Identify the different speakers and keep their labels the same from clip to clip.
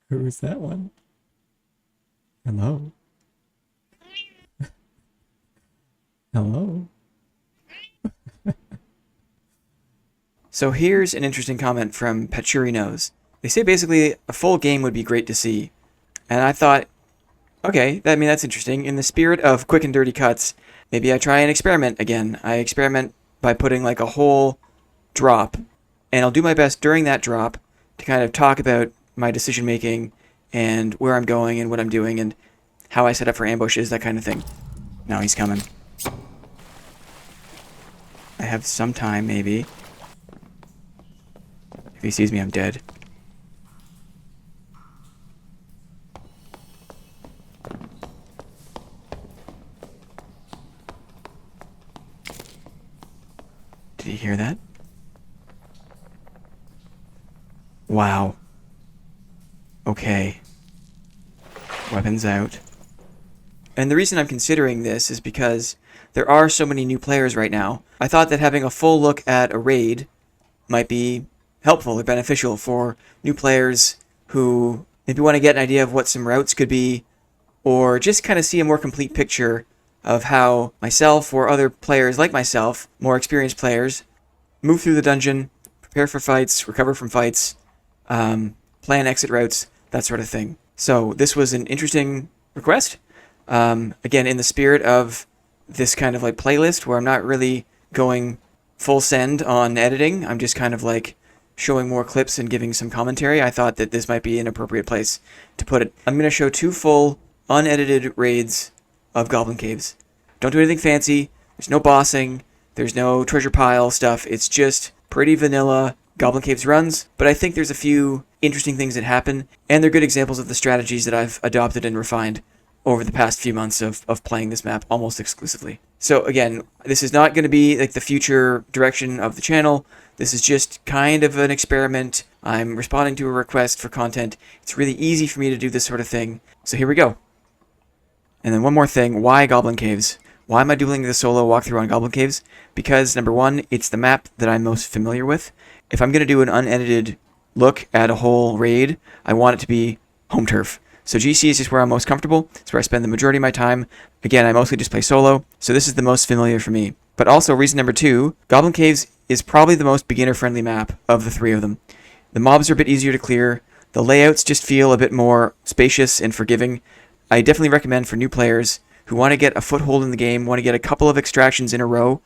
Speaker 1: Who's that one? Hello? Hello? So here's an interesting comment from Patchouri Knows. They say basically a full game would be great to see. And I thought, okay, that's interesting. In the spirit of quick and dirty cuts, maybe I try and experiment again. I experiment by putting like a whole drop, and I'll do my best during that drop to kind of talk about my decision making and where I'm going and what I'm doing and how I set up for ambushes, that kind of thing. Now he's coming. I have some time, maybe. If he sees me, I'm dead. Did he hear that? Wow. Okay. Weapons out. And the reason I'm considering this is because there are so many new players right now. I thought that having a full look at a raid might be helpful or beneficial for new players who maybe want to get an idea of what some routes could be, or just kind of see a more complete picture of how myself or other players like myself, more experienced players, move through the dungeon, prepare for fights, recover from fights, plan exit routes, that sort of thing. So this was an interesting request. Again, in the spirit of this kind of like playlist where I'm not really going full send on editing, I'm just kind of like showing more clips and giving some commentary. I thought that this might be an appropriate place to put it. I'm going to show 2 full unedited raids of Goblin Caves. Don't do anything fancy. There's no bossing. There's no treasure pile stuff. It's just pretty vanilla Goblin Caves runs, but I think there's a few interesting things that happen, and they're good examples of the strategies that I've adopted and refined over the past few months of playing this map almost exclusively. So again, this is not going to be like the future direction of the channel. This is just kind of an experiment. I'm responding to a request for content. It's really easy for me to do this sort of thing. So here we go. And then one more thing, why Goblin Caves? Why am I doing the solo walkthrough on Goblin Caves? Because number one, it's the map that I'm most familiar with. If I'm going to do an unedited look at a whole raid, I want it to be home turf. So GC is just where I'm most comfortable. It's where I spend the majority of my time. Again, I mostly just play solo, so this is the most familiar for me. But also, reason number 2, Goblin Caves is probably the most beginner-friendly map of the 3 of them. The mobs are a bit easier to clear. The layouts just feel a bit more spacious and forgiving. I definitely recommend for new players who want to get a foothold in the game, want to get a couple of extractions in a row,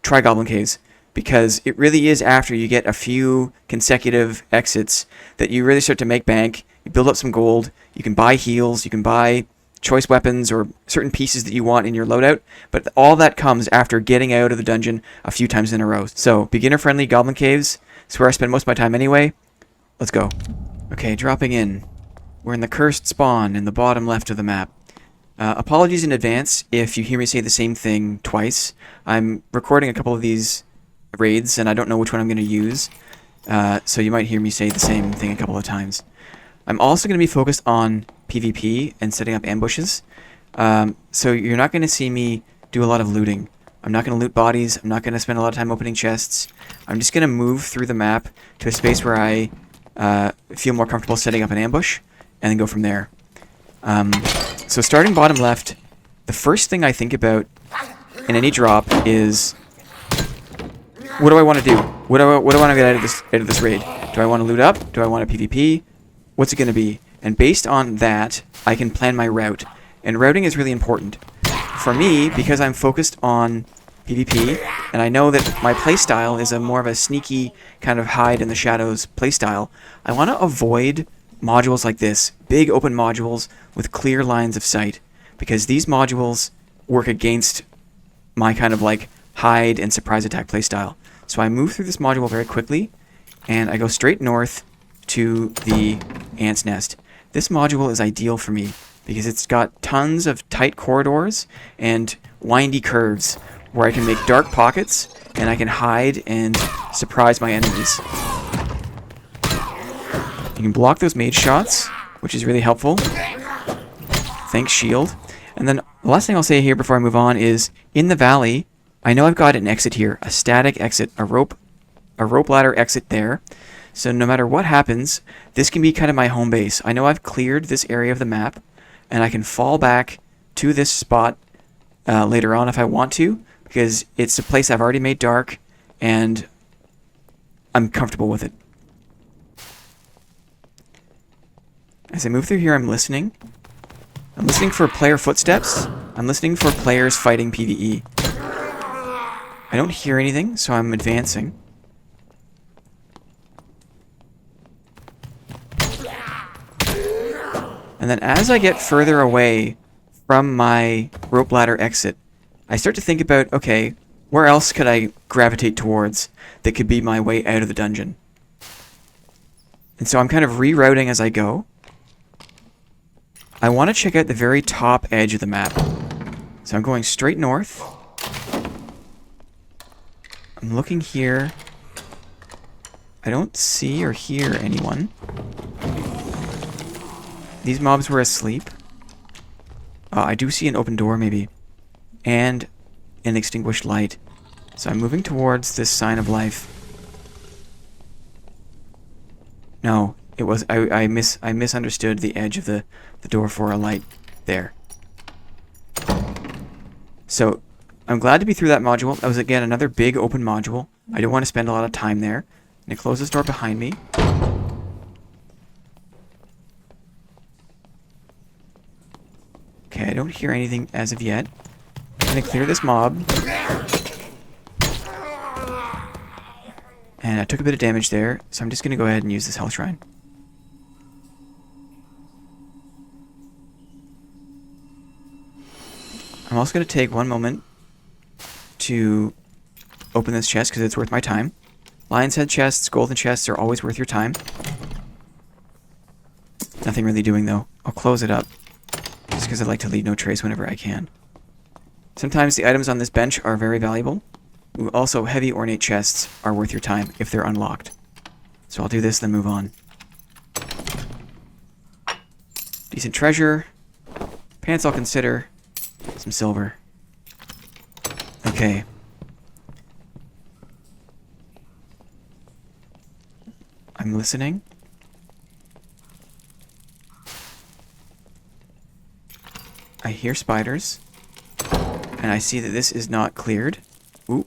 Speaker 1: try Goblin Caves. Because it really is after you get a few consecutive exits that you really start to make bank. You build up some gold, you can buy heals, you can buy choice weapons or certain pieces that you want in your loadout, but all that comes after getting out of the dungeon a few times in a row. So, beginner-friendly Goblin Caves, it's where I spend most of my time anyway. Let's go. Okay, dropping in. We're in the cursed spawn in the bottom left of the map. Apologies in advance if you hear me say the same thing twice. I'm recording a couple of these raids, and I don't know which one I'm going to use, so you might hear me say the same thing a couple of times. I'm also going to be focused on PvP and setting up ambushes, so you're not going to see me do a lot of looting. I'm not going to loot bodies, I'm not going to spend a lot of time opening chests. I'm just going to move through the map to a space where I feel more comfortable setting up an ambush, and then go from there. So starting bottom left, the first thing I think about in any drop is, what do I want to do? What do I want to get out of this raid? Do I want to loot up? Do I want a PvP? What's it going to be? And based on that, I can plan my route. And routing is really important. For me, because I'm focused on PvP, and I know that my playstyle is a more of a sneaky kind of hide in the shadows playstyle, I want to avoid modules like this, big open modules with clear lines of sight, because these modules work against my kind of like hide and surprise attack playstyle. So I move through this module very quickly, and I go straight north to the Ant's Nest. This module is ideal for me because it's got tons of tight corridors and windy curves where I can make dark pockets and I can hide and surprise my enemies. You can block those mage shots, which is really helpful. Thanks, shield. And then the last thing I'll say here before I move on is, in the valley, I know I've got an exit here, a static exit, a rope ladder exit there. So no matter what happens, this can be kind of my home base. I know I've cleared this area of the map, and I can fall back to this spot later on if I want to, because it's a place I've already made dark, and I'm comfortable with it. As I move through here, I'm listening. I'm listening for player footsteps. I'm listening for players fighting PvE. I don't hear anything, so I'm advancing. And then as I get further away from my rope ladder exit, I start to think about, okay, where else could I gravitate towards that could be my way out of the dungeon? And so I'm kind of rerouting as I go. I want to check out the very top edge of the map. So I'm going straight north. I'm looking here. I don't see or hear anyone. These mobs were asleep. I do see an open door, maybe. And an extinguished light. So I'm moving towards this sign of life. No, it was... I misunderstood the edge of the door for a light there. So, I'm glad to be through that module. That was, again, another big open module. I don't want to spend a lot of time there. And it closes the door behind me. Okay, I don't hear anything as of yet. I'm going to clear this mob. And I took a bit of damage there, so I'm just going to go ahead and use this health shrine. I'm also going to take one moment to open this chest because it's worth my time. Lion's head chests, golden chests are always worth your time. Nothing really doing though. I'll close it up just because I like to leave no trace whenever I can. Sometimes the items on this bench are very valuable. Ooh, also, heavy ornate chests are worth your time if they're unlocked. So I'll do this, then move on. Decent treasure. Pants I'll consider. Some silver. Okay. I'm listening. I hear spiders. And I see that this is not cleared. Ooh.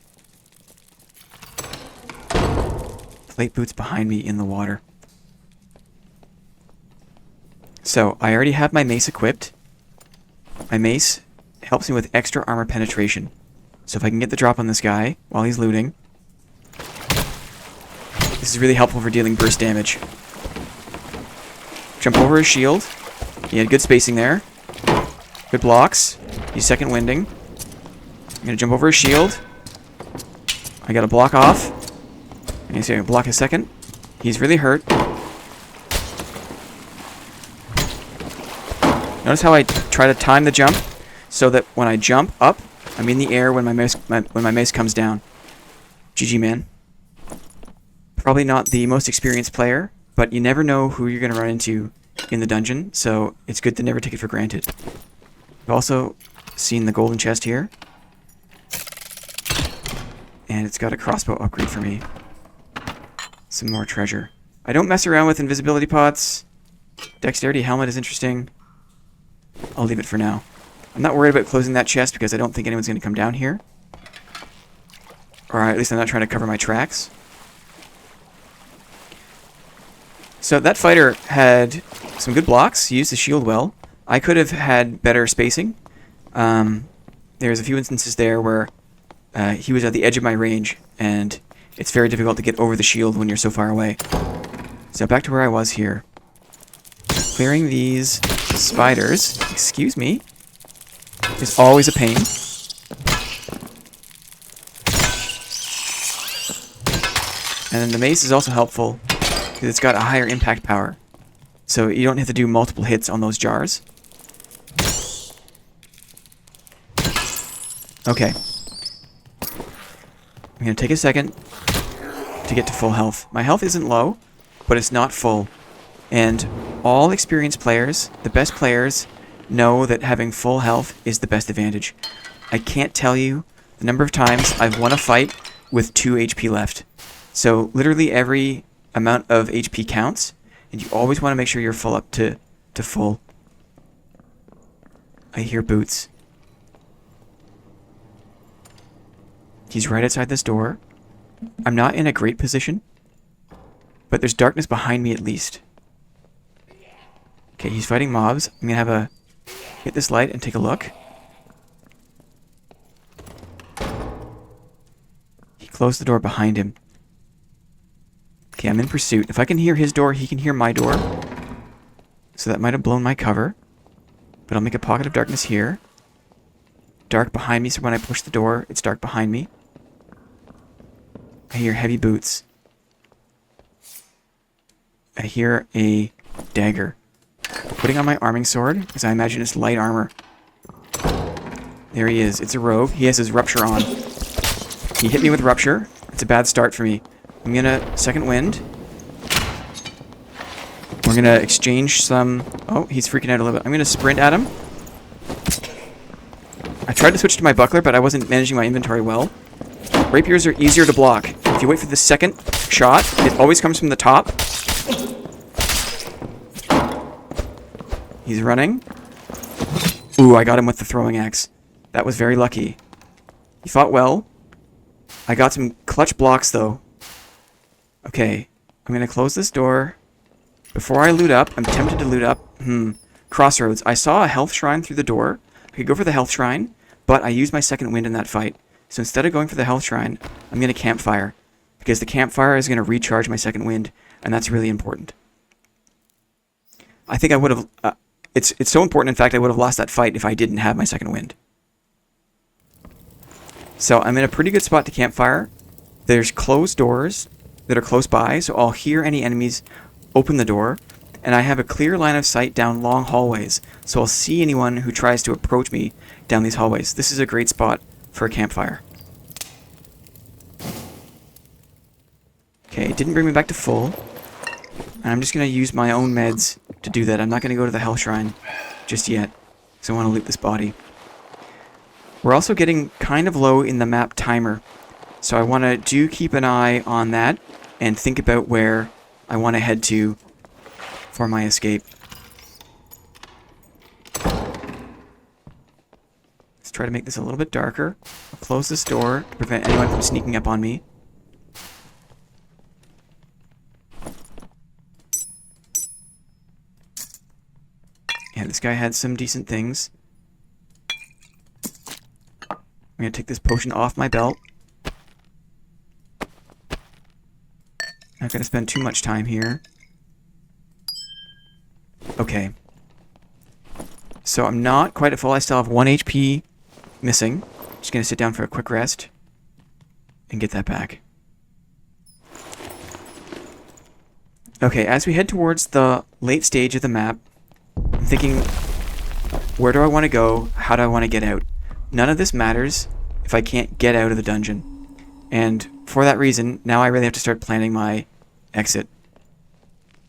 Speaker 1: Plate boots behind me in the water. So, I already have my mace equipped. My mace helps me with extra armor penetration. So if I can get the drop on this guy while he's looting, this is really helpful for dealing burst damage. Jump over his shield. He had good spacing there. Good blocks. He's second winding. I'm going to jump over his shield. I got to block off. I'm going to block his second. He's really hurt. Notice how I try to time the jump so that when I jump up, I'm in the air when my mace comes down. GG, man. Probably not the most experienced player, but you never know who you're going to run into in the dungeon, so it's good to never take it for granted. I've also seen the golden chest here. And it's got a crossbow upgrade for me. Some more treasure. I don't mess around with invisibility pots. Dexterity helmet is interesting. I'll leave it for now. I'm not worried about closing that chest because I don't think anyone's going to come down here. Or at least I'm not trying to cover my tracks. So that fighter had some good blocks. He used the shield well. I could have had better spacing. There's a few instances there where he was at the edge of my range, and it's very difficult to get over the shield when you're so far away. So back to where I was here. Clearing these spiders, excuse me, is always a pain. And then the mace is also helpful because it's got a higher impact power. So you don't have to do multiple hits on those jars. Okay. I'm going to take a second to get to full health. My health isn't low, but it's not full. And all experienced players, the best players, know that having full health is the best advantage. I can't tell you the number of times I've won a fight with 2 HP left. So literally every amount of HP counts, and you always want to make sure you're full up to full. I hear boots. He's right outside this door. I'm not in a great position, but there's darkness behind me at least. Okay, he's fighting mobs. I'm gonna hit this light and take a look. He closed the door behind him. Okay, I'm in pursuit. If I can hear his door, he can hear my door. So that might have blown my cover. But I'll make a pocket of darkness here. Dark behind me, so when I push the door, it's dark behind me. I hear heavy boots. I hear a dagger. Putting on my arming sword, because I imagine it's light armor. There he is. It's a rogue. He has his rupture on. He hit me with rupture. It's a bad start for me. I'm gonna second wind. We're gonna exchange some... Oh, he's freaking out a little bit. I'm gonna sprint at him. I tried to switch to my buckler, but I wasn't managing my inventory well. Rapiers are easier to block. If you wait for the second shot, it always comes from the top. He's running. Ooh, I got him with the throwing axe. That was very lucky. He fought well. I got some clutch blocks, though. Okay, I'm gonna close this door. Before I loot up, I'm tempted to loot up. Crossroads. I saw a health shrine through the door. I could go for the health shrine, but I used my second wind in that fight. So instead of going for the health shrine, I'm gonna campfire. Because the campfire is gonna recharge my second wind, and that's really important. I think I would have... It's so important, in fact, I would have lost that fight if I didn't have my second wind. So I'm in a pretty good spot to campfire. There's closed doors that are close by, so I'll hear any enemies open the door, and I have a clear line of sight down long hallways, so I'll see anyone who tries to approach me down these hallways. This is a great spot for a campfire. Okay, it didn't bring me back to full, and I'm just going to use my own meds to do that. I'm not going to go to the Hell Shrine just yet, because I want to loot this body. We're also getting kind of low in the map timer, so I want to keep an eye on that and think about where I want to head to for my escape. Let's try to make this a little bit darker. I'll close this door to prevent anyone from sneaking up on me. Yeah, this guy had some decent things. I'm going to take this potion off my belt. Not going to spend too much time here. Okay. So I'm not quite at full. I still have 1 HP missing. Just going to sit down for a quick rest and get that back. Okay, as we head towards the late stage of the map, I'm thinking, where do I want to go? How do I want to get out? None of this matters if I can't get out of the dungeon. And for that reason, now I really have to start planning my exit.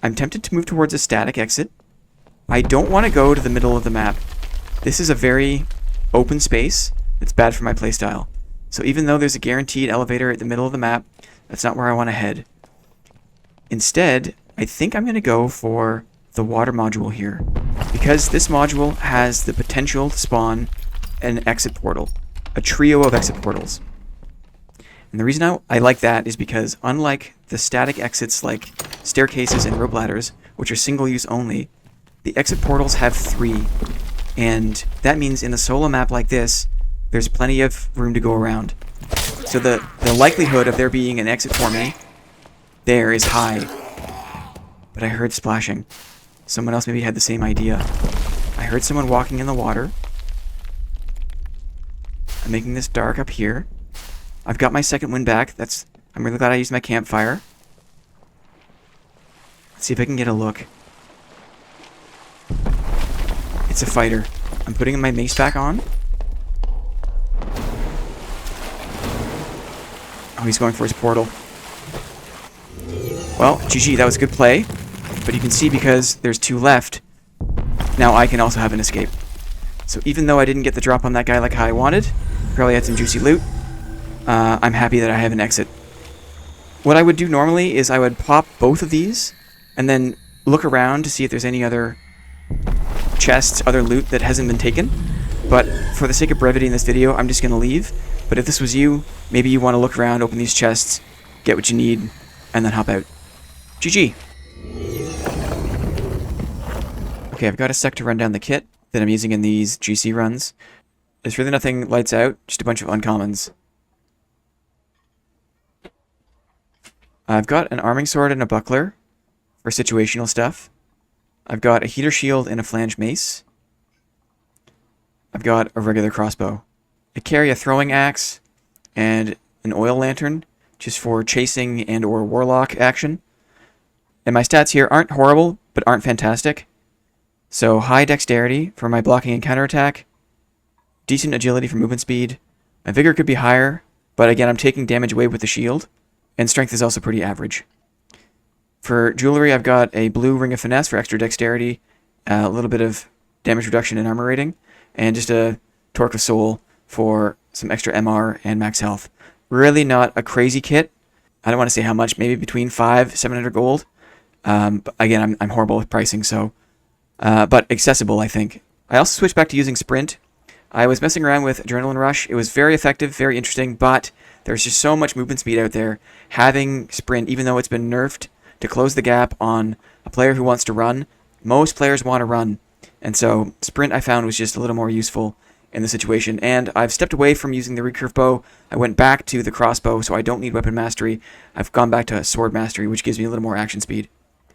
Speaker 1: I'm tempted to move towards a static exit. I don't want to go to the middle of the map. This is a very open space. It's bad for my playstyle. So even though there's a guaranteed elevator at the middle of the map, that's not where I want to head. Instead, I think I'm going to go for the water module here, because this module has the potential to spawn an exit portal, a trio of exit portals. And the reason I like that is because unlike the static exits like staircases and rope ladders, which are single use only, the exit portals have 3. And that means in a solo map like this, there's plenty of room to go around. So the likelihood of there being an exit for me there is high. But I heard splashing. Someone else maybe had the same idea. I heard someone walking in the water. I'm making this dark up here. I've got my second wind back. I'm really glad I used my campfire. Let's see if I can get a look. It's a fighter. I'm putting my mace back on. Oh, he's going for his portal. Well, GG, that was a good play. But you can see because there's 2 left, now I can also have an escape. So even though I didn't get the drop on that guy like how I wanted, probably had some juicy loot, I'm happy that I have an exit. What I would do normally is I would pop both of these and then look around to see if there's any other chests, other loot that hasn't been taken. But for the sake of brevity in this video, I'm just going to leave. But if this was you, maybe you want to look around, open these chests, get what you need, and then hop out. GG. Okay, I've got a sec to run down the kit that I'm using in these GC runs. There's really nothing lights out, just a bunch of uncommons. I've got an arming sword and a buckler for situational stuff. I've got a heater shield and a flange mace. I've got a regular crossbow. I carry a throwing axe and an oil lantern, just for chasing and or warlock action. And my stats here aren't horrible, but aren't fantastic. So high dexterity for my blocking and counterattack, decent agility for movement speed. My vigor could be higher, but again I'm taking damage away with the shield, and strength is also pretty average. For jewelry, I've got a blue ring of finesse for extra dexterity, a little bit of damage reduction and armor rating, and just a torque of soul for some extra MR and max health. Really not a crazy kit. I don't want to say how much, maybe between 500-700 gold. But again, I'm horrible with pricing, so but accessible, I think. I also switched back to using Sprint. I was messing around with Adrenaline Rush. It was very effective, very interesting, but there's just so much movement speed out there. Having Sprint, even though it's been nerfed to close the gap on a player who wants to run, most players want to run. And so Sprint I found was just a little more useful in the situation. And I've stepped away from using the recurve bow. I went back to the crossbow, so I don't need weapon mastery. I've gone back to sword mastery, which gives me a little more action speed.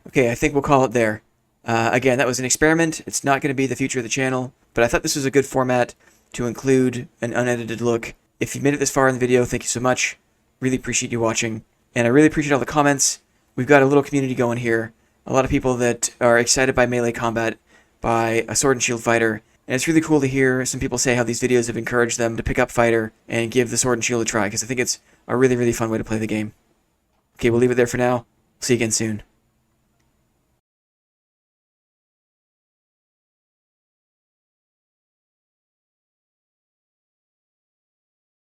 Speaker 1: Okay, I think we'll call it there. Again, that was an experiment. It's not going to be the future of the channel, but I thought this was a good format to include an unedited look. If you've made it this far in the video, thank you so much. Really appreciate you watching, and I really appreciate all the comments. We've got a little community going here. A lot of people that are excited by melee combat, by a sword and shield fighter, and it's really cool to hear some people say how these videos have encouraged them to pick up fighter and give the sword and shield a try, because I think it's a really, really fun way to play the game. Okay, we'll leave it there for now. See you again soon.